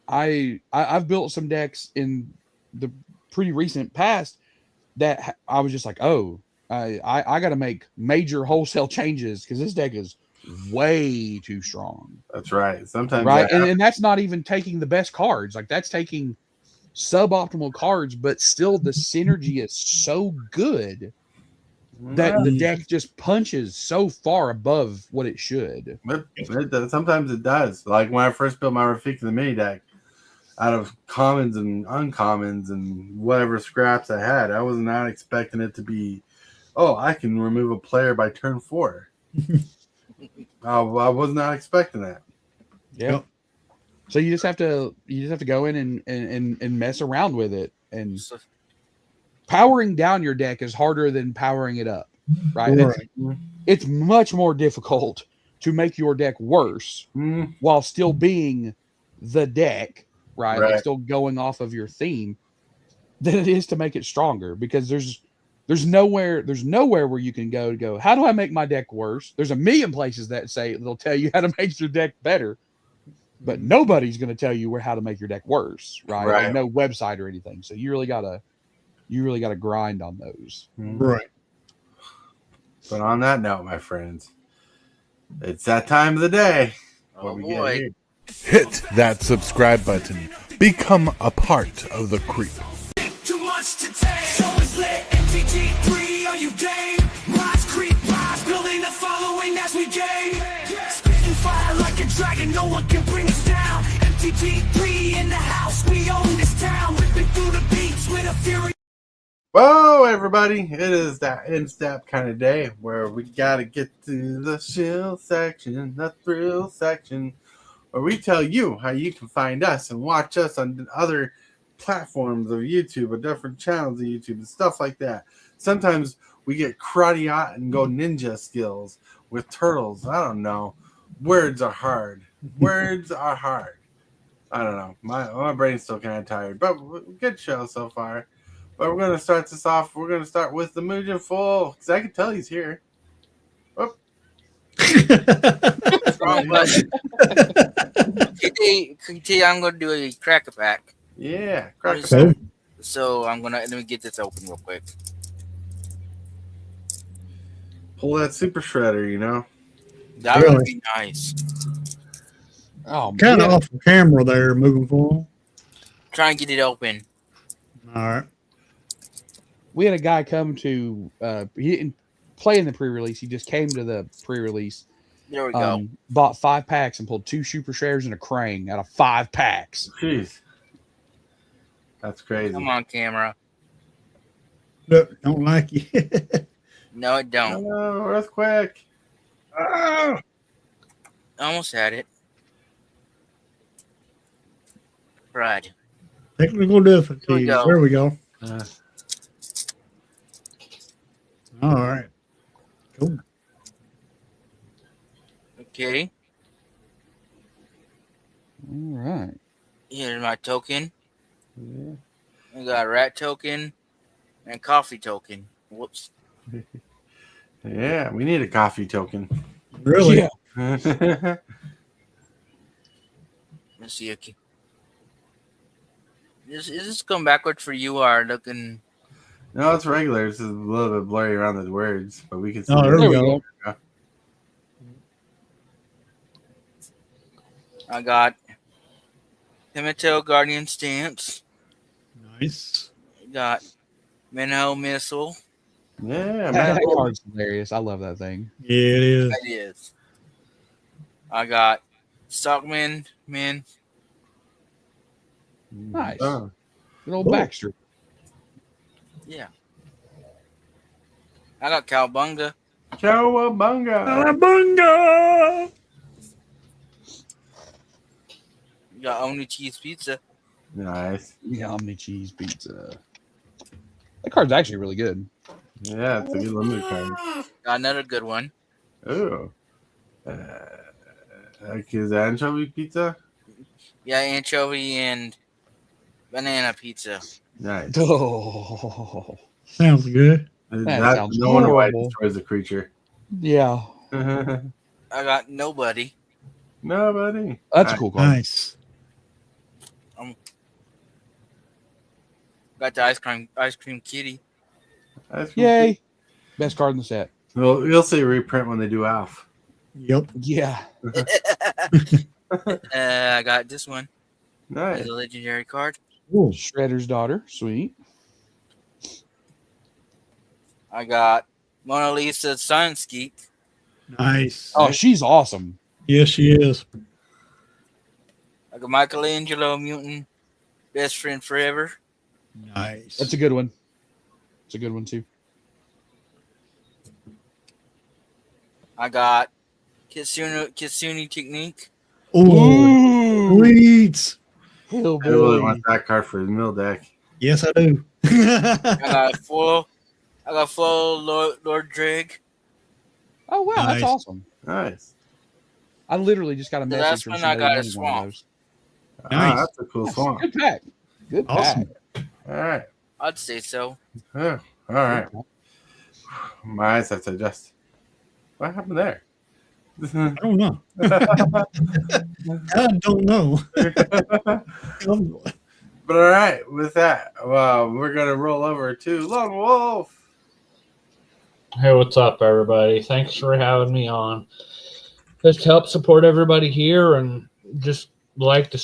I've built some decks in the pretty recent past that I was just like, I got to make major wholesale changes because this deck is way too strong. That's right. Sometimes, right, and that's not even taking the best cards. Like that's taking suboptimal cards, but still the synergy is so good that the deck just punches so far above what it should. Sometimes it does. Like when I first built my Rafiki the mini deck, out of commons and uncommons and whatever scraps I had, I was not expecting it to be, I can remove a player by turn 4. Oh, I was not expecting that. Yeah. Yep. So you just have to go in and mess around with it. And So, powering down your deck is harder than powering it up, right? Right. It's much more difficult to make your deck worse Mm, while still being the deck, right? Like Right. still going off of your theme than it is to make it stronger, because there's nowhere where you can go, how do I make my deck worse? There's a million places that say they'll tell you how to make your deck better, but nobody's going to tell you how to make your deck worse, right? Like Right. no website or anything. So you really gotta grind on those. Right. But on that note, my friends, it's that time of the day. oh we boy. here. Hit that subscribe button. Become a part of the creep. Too much to take. Show is lit. MTG3, are you game? Rise, creep, rise. Building a following as we gain. Spitting fire like a dragon. No one can bring us down. MTG3 in the house. We own this town. Ripping through the beats with a fury. Whoa, everybody. It is that in-step kind of day where we got to get to the shill section, the thrill section, where we tell you how you can find us and watch us on other platforms of YouTube or different channels of YouTube and stuff like that. Sometimes we get karate and go ninja skills with turtles. I don't know. Words are hard. Words are hard. I don't know. My brain's still kind of tired, but good show so far. But we're going to start this off. We're going to start with the Mugen Full, because I can tell he's here. Oh. Wrong button. KT, I'm gonna do a cracker pack. Yeah. Crack Cool. So let me get this open real quick. Pull that super shredder, you know. That Really? would be nice. Oh, Kind of yeah. off the camera there, moving forward. Try and get it open. All right. We had a guy come to he didn't play in the pre-release. He just came to the pre-release. There we go. Bought 5 packs and pulled 2 super shredders and a Krang out of 5 packs. Jeez. That's crazy. Come on, camera. Look, don't like you. No, it don't. Oh, earthquake. Almost had it. Right. Technical difficulties. go. There we go. Uh, All right. Cool. Okay. All right. Here's my token. yeah. I got a rat token and coffee token. Whoops. Yeah, we need a coffee token. Really? Yeah. No, Let's see. Okay. Is this going backward for you or looking? it's regular. It's just a little bit blurry around the words, but we can see. Oh, there There we we go. go. I got Pimentel Guardian stamps. Nice. Got Minho Missile. Yeah, man. That card's hilarious. I love that thing. Yeah, it is. That is. I got Stockman Min. Nice. Oh, Good old Cool. Baxter. Yeah. I got Cowabunga. Cowabunga. Alabunga! You got Only Cheese Pizza. Nice. Yeah, Omni Cheese Pizza. That card's actually really good. Yeah, it's a good limited card. Got another good one. Ooh. Like his anchovy pizza? Yeah, anchovy and banana pizza. Nice. Oh, Sounds good. That, sounds no wonder why it horrible. destroys the creature. yeah. I got Nobody. Nobody. That's a cool card. Nice. Got the ice cream kitty. That's cool. Yay. Best card in the set. Well, you'll see a reprint when they do Alf. Yep. Yeah. I got this one. Nice. It's a legendary card. Cool. Shredder's daughter. Sweet. I got Mona Lisa Science Geek. Nice. Oh, she's awesome. Yes, she is. I got Michelangelo Mutant Best Friend Forever. Nice. That's a good one. It's a good one, too. I got Kitsune technique. Oh, sweet. I really want that card for the mill deck. Yes, I do. I got full Lord Drake. Oh wow, that's Nice. awesome. Nice. I literally just got a The message last from one I somebody got that is wanted one of Swamp. those. Nice. That's a cool swamp. Good pack. Good pack. Awesome. All right. I'd say so. Yeah. All right. My eyes have to adjust. What happened there? I don't know. I don't know. But all right, with that, we're gonna roll over to Lone Wolf. Hey, what's up, everybody? Thanks for having me on. Just help support everybody here, and just like the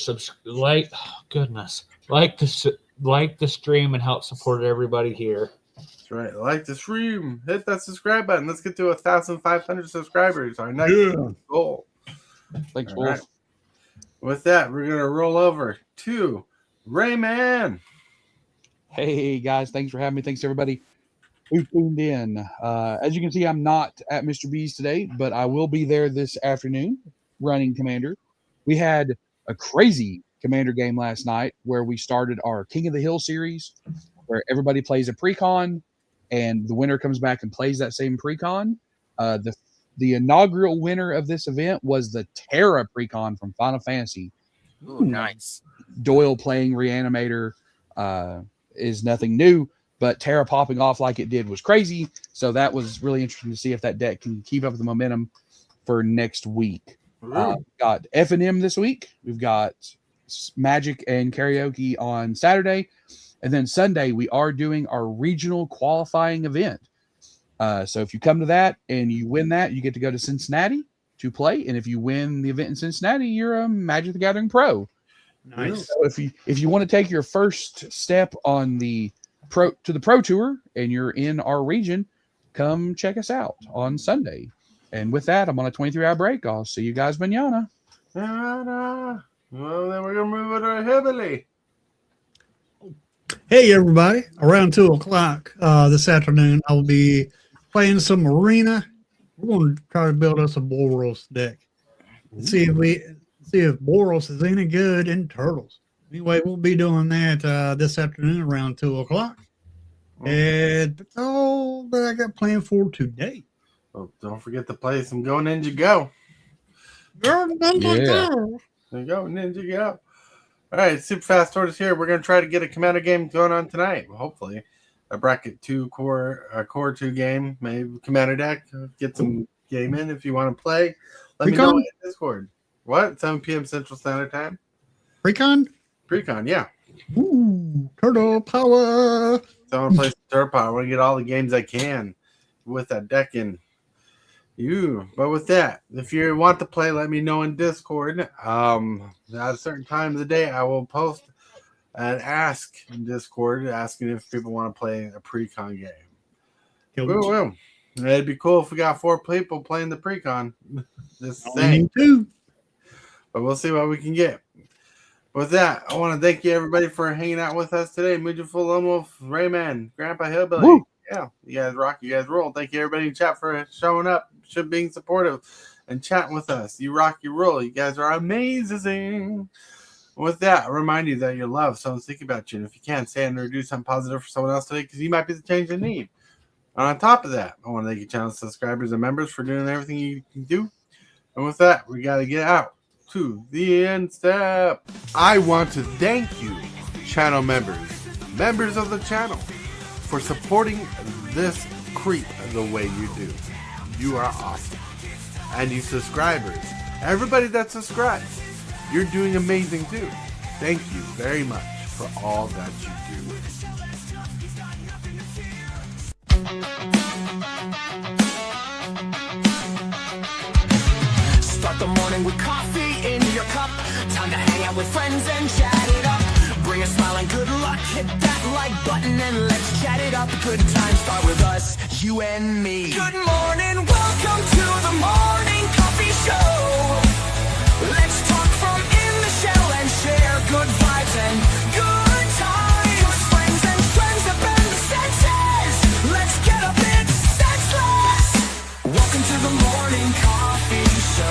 stream and help support everybody here. That's right. Like the stream, hit that subscribe button. Let's get to 1,500 subscribers. Our next goal. Thanks, All Wolf. right. With that, we're gonna roll over to Rayman. Hey guys, thanks for having me. Thanks everybody who tuned in. As you can see, I'm not at Mr. B's today, but I will be there this afternoon running Commander. We had a crazy Commander game last night where we started our King of the Hill series, where everybody plays a precon, and the winner comes back and plays that same precon. The inaugural winner of this event was the Terra precon from Final Fantasy. Ooh, nice. Doyle playing Reanimator is nothing new, but Terra popping off like it did was crazy. So that was really interesting to see if that deck can keep up the momentum for next week. Got F&M this week. We've got Magic and Karaoke on Saturday. And then Sunday, we are doing our regional qualifying event. So if you come to that and you win that, you get to go to Cincinnati to play. And if you win the event in Cincinnati, you're a Magic the Gathering pro. Nice. So if you want to take your first step on the pro tour and you're in our region, come check us out on Sunday. And with that, I'm on a 23-hour break. I'll see you guys manana. Well, then we're gonna move it to Heavily. Hey, everybody. Around 2 o'clock this afternoon, I'll be playing some Arena. We're going to try to build us a Boros deck. See if Boros is any good in Turtles. Anyway, we'll be doing that this afternoon around 2 o'clock. And that's all that I got planned for today. Oh, don't forget to play some Go Ninja Go. Yeah. There you go, Ninja Go. All right, Super Fast Tortoise here. We're going to try to get a Commander game going on tonight. Hopefully, a bracket 2 core 2 game, maybe Commander deck. Get some game in if you want to play. Let me know in Discord. What? 7 p.m. Central Standard Time. Precon, yeah. Ooh, Turtle Power. So I want to play some Turtle Power. I want to get all the games I can with that deck in. But with that, if you want to play, let me know in Discord. At a certain time of the day, I will post an ask in Discord asking if people want to play a pre-con game. Well, it'd be cool if we got 4 people playing the pre-con. Just saying. But we'll see what we can get. With that, I want to thank you everybody for hanging out with us today. Midgetful, Lone Wolf, Rayman, Grandpa Hillbilly. Woo. Yeah, you guys rock, you guys roll. Thank you everybody in chat for showing up, being supportive, and chatting with us. You rock, you roll. You guys are amazing. With that, I remind you that you're loved. Someone's thinking about you. And if you can, say and do something positive for someone else today, because you might be the change they need. And on top of that, I want to thank you channel subscribers and members for doing everything you can do. And with that, we got to get out to the end step. I want to thank you, channel members of the channel, for supporting this creep the way you do. You are awesome. And you subscribers, everybody that subscribes, you're doing amazing too. Thank you very much for all that you do. Start the morning with coffee in your cup. Time to hang out with friends and chat it up. Bring a smile and good luck. Hit that like button and let's chat it up. Good times start with us, you and me. Good morning, welcome to the morning coffee show. Let's talk from in the shell and share good vibes and good times. Friends and friends that bend the senses. Let's get a bit senseless. Welcome to the morning coffee show.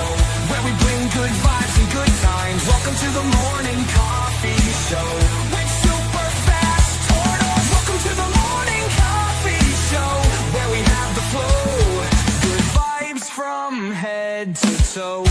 show with Super Fast Tortoise. Welcome to the morning coffee show, where we have the flow, good vibes from head to toe.